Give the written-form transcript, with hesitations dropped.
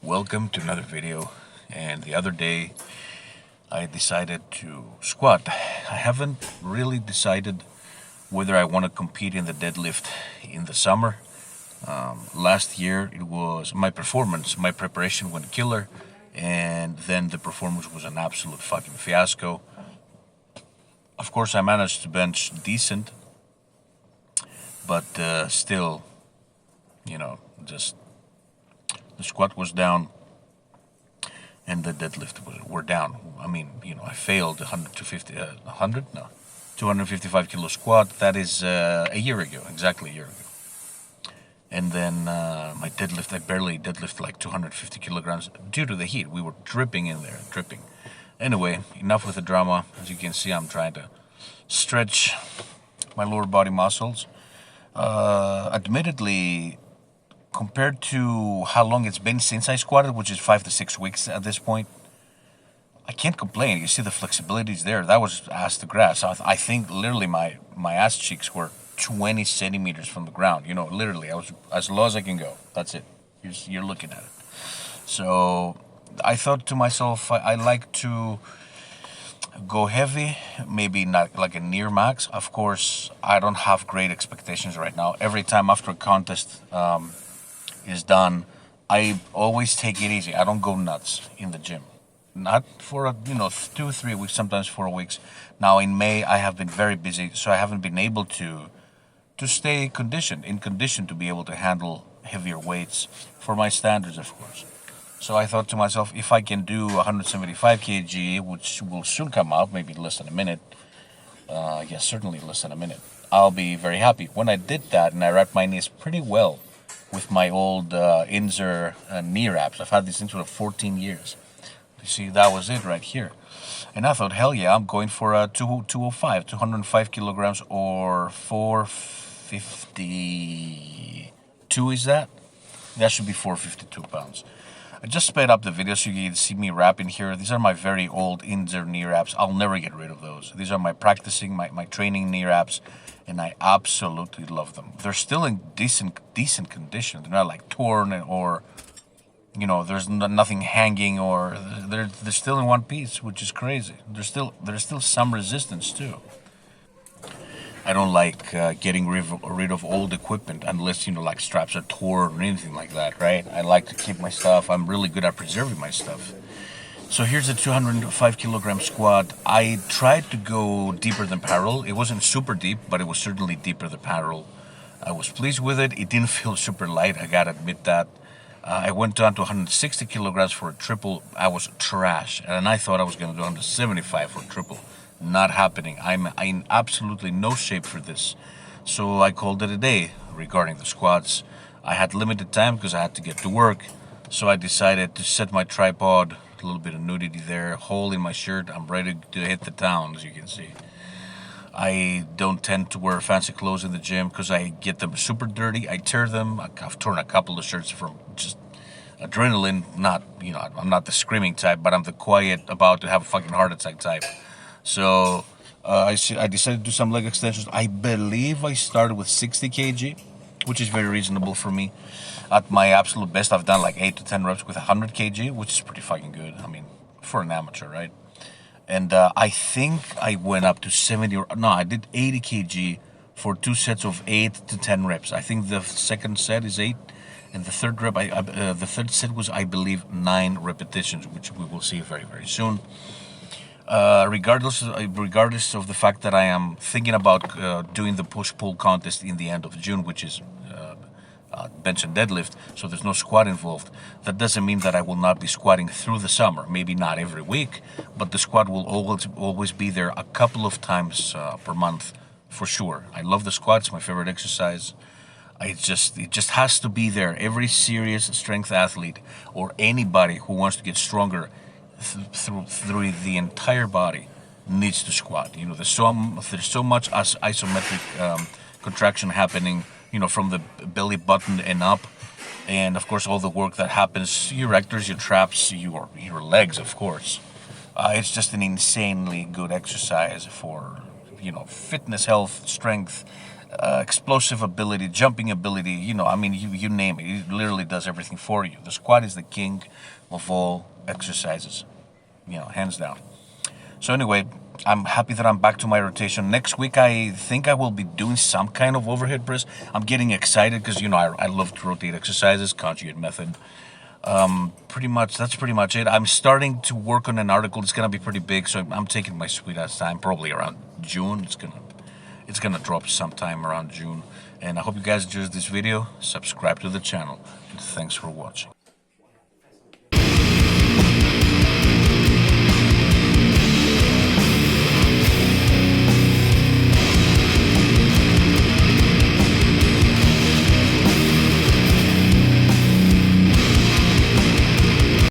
welcome to another video. And the other day I decided to squat. I haven't really decided whether I want to compete in the deadlift in the summer. Last year it was my preparation went killer, and then the performance was an absolute fucking fiasco. Of course I managed to bench decent, but still, just the squat was down and the deadlift were down. I mean, I failed 255 kilo squat. That is exactly a year ago. And then my deadlift, I barely deadlift like 250 kilograms due to the heat. We were dripping in there, dripping. Anyway, enough with the drama. As you can see, I'm trying to stretch my lower body muscles. Admittedly, compared to how long it's been since I squatted, which is 5 to 6 weeks at this point, I can't complain. You see the flexibility is there. That was ass to grass. I think literally my ass cheeks were 20 centimeters from the ground. Literally, I was as low as I can go. That's it. You're looking at it. So I thought to myself, I like to go heavy, maybe not like a near max. Of course, I don't have great expectations right now. Every time after a contest is done, I always take it easy. I don't go nuts in the gym. Not for 2 3 weeks, sometimes 4 weeks. Now in May I have been very busy, so I haven't been able to stay in condition to be able to handle heavier weights for my standards, of course. So I thought to myself, if I can do 175 kg, which will soon come out, maybe less than a minute, yes, certainly less than a minute, I'll be very happy. When I did that and I wrapped my knees pretty well with my old Inzer knee wraps, I've had these things for 14 years. You see, that was it right here. And I thought, hell yeah, I'm going for a 205 kilograms or 452 is that? That should be 452 pounds. I just sped up the video so you can see me wrapping here. These are my very old Inzer knee wraps. I'll never get rid of those. These are my training knee wraps, and I absolutely love them. They're still in decent condition. They're not like torn or there's nothing hanging, or they're still in one piece, which is crazy. There's still some resistance too. I don't like getting rid of old equipment unless like straps are torn or anything like that, right? I like to keep my stuff. I'm really good at preserving my stuff. So here's a 205 kilogram squat. I tried to go deeper than parallel. It wasn't super deep, but it was certainly deeper than parallel. I was pleased with it. It didn't feel super light, I gotta admit that. I went down to 160 kilograms for a triple. I was trash, and I thought I was going to do 175 for a triple. Not happening. I'm in absolutely no shape for this. So I called it a day regarding the squats. I had limited time because I had to get to work. So I decided to set my tripod, a little bit of nudity there, hole in my shirt. I'm ready to hit the town, as you can see. I don't tend to wear fancy clothes in the gym because I get them super dirty. I tear them. I've torn a couple of shirts from just adrenaline. I'm not the screaming type, but I'm the quiet, about to have a fucking heart attack type. So I decided to do some leg extensions. I believe I started with 60 kg, which is very reasonable for me. At my absolute best, I've done like 8 to 10 reps with 100 kg, which is pretty fucking good. I mean, for an amateur, right? And I think I went up to 70 I did 80 kg for 2 sets of 8 to 10 reps. I think the second set is 8, and the third set was, I believe, 9 repetitions, which we will see very, very soon. Regardless of the fact that I am thinking about doing the push-pull contest in the end of June, which is bench and deadlift, so there's no squat involved. That doesn't mean that I will not be squatting through the summer. Maybe not every week, but the squat will always be there a couple of times per month for sure. I love the squat. It's my favorite exercise. It just has to be there. Every serious strength athlete or anybody who wants to get stronger through the entire body needs to squat. There's so much isometric contraction happening, from the belly button and up, and of course all the work that happens, your rectors, your traps, your legs, of course. It's just an insanely good exercise for fitness, health, strength, explosive ability, jumping ability, you know, I mean, you name it. It literally does everything for you. The squat is the king of all exercises, you know, hands down. So anyway, I'm happy that I'm back to my rotation. Next week, I think I will be doing some kind of overhead press. I'm getting excited because, you know, I love to rotate exercises, conjugate method. That's pretty much it. I'm starting to work on an article. It's going to be pretty big, so I'm taking my sweet ass time, probably around June. It's gonna drop sometime around June. And I hope you guys enjoyed this video. Subscribe to the channel. And thanks for watching.